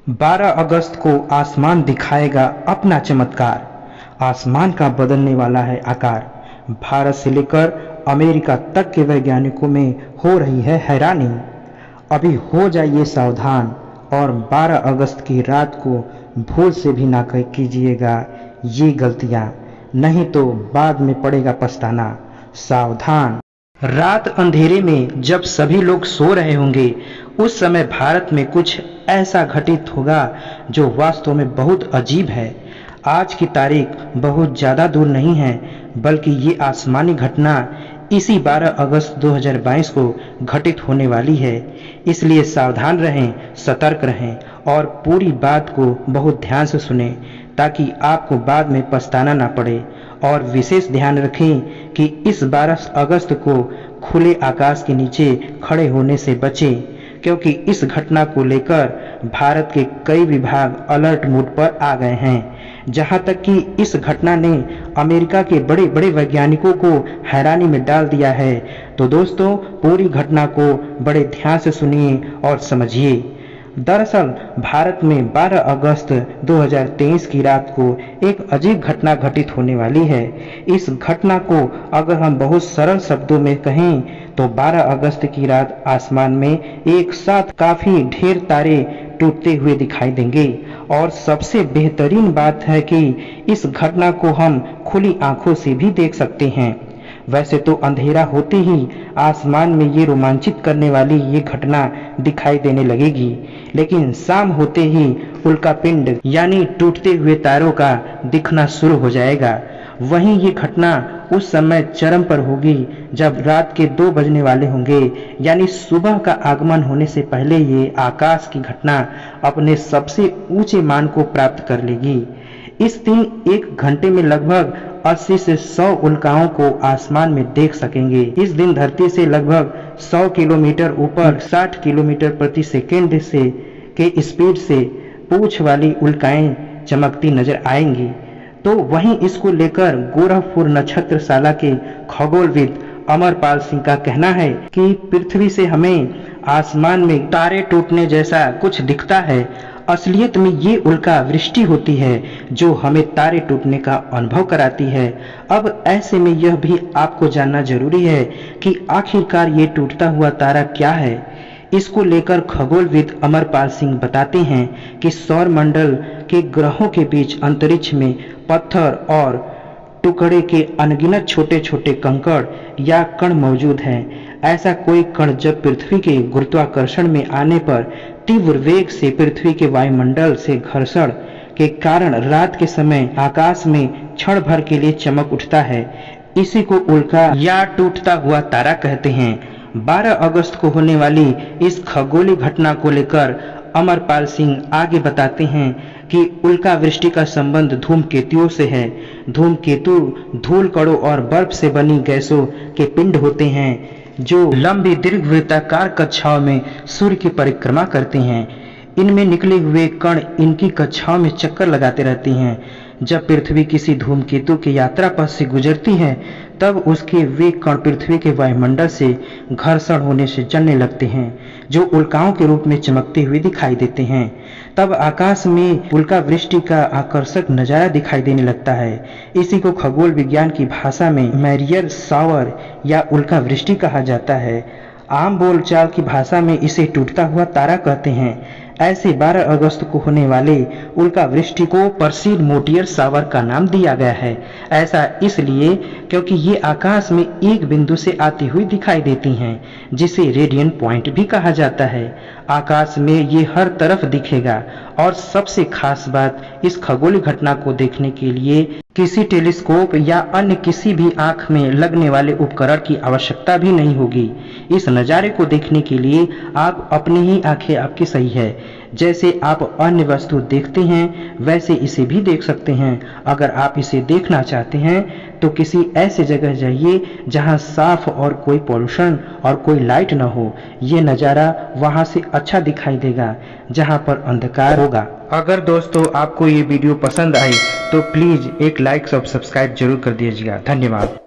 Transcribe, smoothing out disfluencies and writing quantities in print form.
12 अगस्त को आसमान दिखाएगा अपना चमत्कार। आसमान का बदलने वाला है आकार। भारत से लेकर अमेरिका तक के वैज्ञानिकों में हो रही है हैरानी। अभी हो जाइए सावधान और 12 अगस्त की रात को भूल से भी ना कीजिएगा ये गलतियां, नहीं तो बाद में पड़ेगा पछताना। सावधान। रात अंधेरे में जब सभी लोग सो रहे होंगे, उस समय भारत में कुछ ऐसा घटित होगा जो वास्तव में बहुत अजीब है। आज की तारीख बहुत ज़्यादा दूर नहीं है, बल्कि ये आसमानी घटना इसी 12 अगस्त 2022 को घटित होने वाली है। इसलिए सावधान रहें, सतर्क रहें और पूरी बात को बहुत ध्यान से सुनें ताकि आपको बाद में पछताना ना पड़े। और विशेष ध्यान रखें कि इस 12 अगस्त को खुले आकाश के नीचे खड़े होने से बचें, क्योंकि इस घटना को लेकर भारत के कई विभाग अलर्ट मोड पर आ गए हैं। जहां तक कि इस घटना ने अमेरिका के बड़े बड़े वैज्ञानिकों को हैरानी में डाल दिया है। तो दोस्तों, पूरी घटना को बड़े ध्यान से सुनिए और समझिए। दरअसल भारत में 12 अगस्त 2023 की रात को एक अजीब घटना घटित होने वाली है। इस घटना को अगर हम बहुत सरल शब्दों में कहें तो 12 अगस्त की रात आसमान में एक साथ काफी ढेर तारे टूटते हुए दिखाई देंगे। और सबसे बेहतरीन बात है कि इस घटना को हम खुली आंखों से भी देख सकते हैं। वैसे तो अंधेरा होते ही आसमान में ये रोमांचित करने वाली ये घटना दिखाई देने लगेगी, लेकिन शाम होते ही उल्कापिंड यानी टूटते हुए तारों का दिखना शुरू हो जाएगा। वहीं ये घटना उस समय चरम पर होगी जब रात के 2 बजने वाले होंगे, यानी सुबह का आगमन होने से पहले ये आकाश की घटना अपने सबसे ऊंचे मान को प्राप्त कर लेगी। इस दिन 1 घंटे में लगभग 80 से 100 उल्काओं को आसमान में देख सकेंगे। इस दिन धरती से लगभग 100 किलोमीटर ऊपर 60 किलोमीटर प्रति सेकेंड से के स्पीड से पूंछ वाली उल्काएं चमकती नजर आएंगी। तो वहीं इसको लेकर गोरखपुर नक्षत्रशाला के खगोलविद अमरपाल सिंह का कहना है कि पृथ्वी से हमें आसमान में तारे टूटने जैसा कुछ दिखता है। असलियत में ये उल्का वृष्टि होती है जो हमें तारे टूटने का अनुभव कराती है। अब ऐसे में यह भी आपको जानना जरूरी है कि आखिरकार ये टूटता हुआ तारा क्या है। इसको लेकर खगोलविद अमरपाल सिंह बताते हैं कि सौर मंडल के ग्रहों के बीच अंतरिक्ष में पत्थर और टुकड़े के अनगिनत छोटे छोटे कंकड़ या कण मौजूद हैं। ऐसा कोई कण जब पृथ्वी के गुरुत्वाकर्षण में आने पर तीव्र वेग से पृथ्वी के वायुमंडल से घर्षण के कारण रात के समय आकाश में क्षण भर के लिए चमक उठता है। इसी को उल्का या टूटता हुआ तारा कहते हैं। 12 अगस्त को होने वाली इस खगोलीय घटना को लेकर अमरपाल सिंह आगे बताते हैं कि उल्का वृष्टि का संबंध धूमकेतुओं से है। धूमकेतु धूल कणों और बर्फ से बनी गैसों के पिंड होते हैं जो लंबी दीर्घवृत्ताकार कक्षाओं में सूर्य की परिक्रमा करते हैं। इनमें निकले हुए कण इनकी कक्षाओं में चक्कर लगाते रहते हैं। जब पृथ्वी किसी धूमकेतु के यात्रा पथ से गुजरती है तब उसके वे कण पृथ्वी के वायुमंडल से घर्षण होने से जलने लगते हैं, जो उल्काओं के रूप में चमकते हुए दिखाई देते हैं। तब आकाश में उल्का वृष्टि का आकर्षक नजारा दिखाई देने लगता है। इसी को खगोल विज्ञान की भाषा में मैरियर शावर या उल्का वृष्टि कहा जाता है। आम बोलचाल की भाषा में इसे टूटता हुआ तारा कहते हैं। ऐसे 12 अगस्त को होने वाले उल्का वृष्टि को पर्सिड मोटियर शावर का नाम दिया गया है। ऐसा इसलिए क्योंकि ये आकाश में एक बिंदु से आती हुई दिखाई देती हैं, जिसे रेडियन पॉइंट भी कहा जाता है। आकाश में ये हर तरफ दिखेगा और सबसे खास बात, इस खगोलीय घटना को देखने के लिए किसी टेलीस्कोप या अन्य किसी भी आंख में लगने वाले उपकरण की आवश्यकता भी नहीं होगी। इस नज़ारे को देखने के लिए आप अपनी ही आंखें आपकी सही है। जैसे आप अन्य वस्तु देखते हैं वैसे इसे भी देख सकते हैं। अगर आप इसे देखना चाहते हैं तो किसी ऐसे जगह जाइए जहां साफ और कोई पोल्यूशन और कोई लाइट न हो। ये नज़ारा वहां से अच्छा दिखाई देगा जहां पर अंधकार होगा। अगर दोस्तों आपको ये वीडियो पसंद आई तो प्लीज़ एक लाइक और सब्सक्राइब जरूर कर दीजिएगा। धन्यवाद।